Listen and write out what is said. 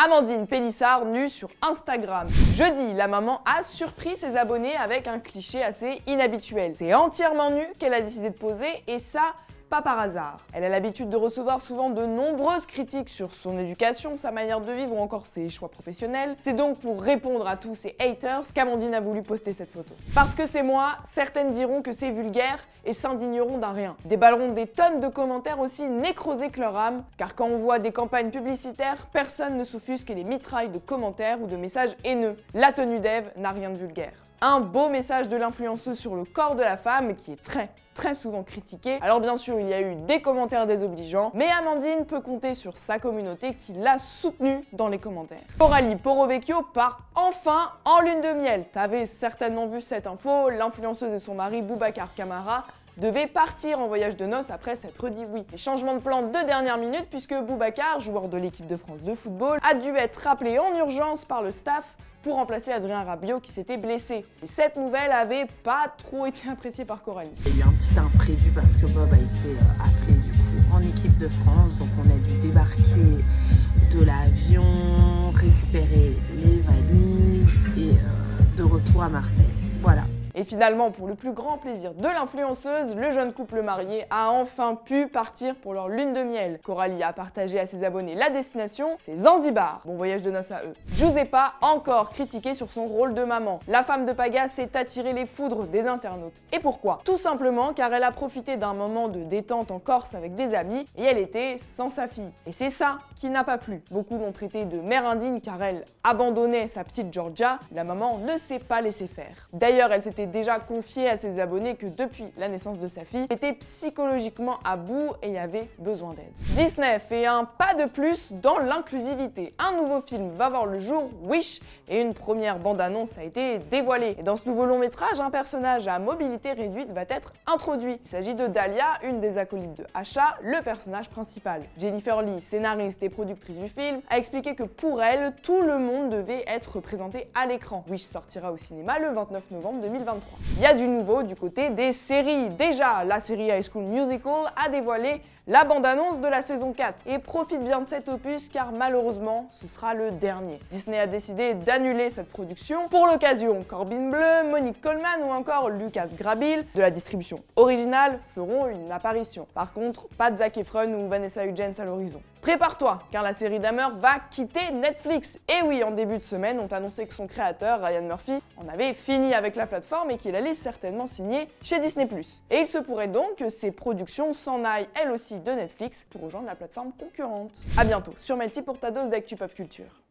Amandine Pélissard nue sur Instagram. Jeudi, la maman a surpris ses abonnés avec un cliché assez inhabituel. C'est entièrement nu qu'elle a décidé de poser et ça, pas par hasard. Elle a l'habitude de recevoir souvent de nombreuses critiques sur son éducation, sa manière de vivre ou encore ses choix professionnels. C'est donc pour répondre à tous ces haters qu'Amandine a voulu poster cette photo. Parce que c'est moi, certaines diront que c'est vulgaire et s'indigneront d'un rien. Déballeront des tonnes de commentaires aussi nécrosés que leur âme, car quand on voit des campagnes publicitaires, personne ne s'offusque et les mitrailles de commentaires ou de messages haineux. La tenue d'Ève n'a rien de vulgaire. Un beau message de l'influenceuse sur le corps de la femme qui est très souvent critiqué. Alors bien sûr, il y a eu des commentaires désobligeants, mais Amandine peut compter sur sa communauté qui l'a soutenue dans les commentaires. Coralie Porovecchio part enfin en lune de miel. T'avais certainement vu cette info, l'influenceuse et son mari Boubacar Camara devaient partir en voyage de noces après s'être dit oui. Les changements de plan de dernière minute puisque Boubacar, joueur de l'équipe de France de football, a dû être rappelé en urgence par le staff pour remplacer Adrien Rabiot qui s'était blessé. Et cette nouvelle avait pas trop été appréciée par Coralie. Il y a eu un petit imprévu parce que Bob a été appelé du coup en équipe de France, donc on a dû débarquer de l'avion, récupérer les valises et de retour à Marseille. Voilà. Et finalement, pour le plus grand plaisir de l'influenceuse, le jeune couple marié a enfin pu partir pour leur lune de miel. Coralie a partagé à ses abonnés la destination, c'est Zanzibar. Bon voyage de noces à eux. Giuseppa, encore critiquée sur son rôle de maman. La femme de Paga s'est attirée les foudres des internautes. Et pourquoi? Tout simplement car elle a profité d'un moment de détente en Corse avec des amis et elle était sans sa fille. Et c'est ça qui n'a pas plu. Beaucoup l'ont traitée de mère indigne car elle abandonnait sa petite Georgia. La maman ne s'est pas laissée faire. D'ailleurs, elle s'était déjà confié à ses abonnés que depuis la naissance de sa fille, elle était psychologiquement à bout et y avait besoin d'aide. Disney fait un pas de plus dans l'inclusivité. Un nouveau film va voir le jour, Wish, et une première bande-annonce a été dévoilée. Et dans ce nouveau long métrage, un personnage à mobilité réduite va être introduit. Il s'agit de Dahlia, une des acolytes de Asha, le personnage principal. Jennifer Lee, scénariste et productrice du film, a expliqué que pour elle, tout le monde devait être représenté à l'écran. Wish sortira au cinéma le 29 novembre 2023. Il y a du nouveau du côté des séries. Déjà, la série High School Musical a dévoilé la bande-annonce de la saison 4 et profite bien de cet opus car malheureusement, ce sera le dernier. Disney a décidé d'annuler cette production. Pour l'occasion, Corbin Bleu, Monique Coleman ou encore Lucas Grabeel de la distribution originale feront une apparition. Par contre, pas de Zac Efron ou Vanessa Hudgens à l'horizon. Prépare-toi, car la série Dahmer va quitter Netflix. Et oui, en début de semaine, on annoncé que son créateur, Ryan Murphy, en avait fini avec la plateforme et qu'il allait certainement signer chez Disney+. Et il se pourrait donc que ces productions s'en aillent elles aussi de Netflix pour rejoindre la plateforme concurrente. A bientôt sur Melty pour ta dose d'actu pop culture.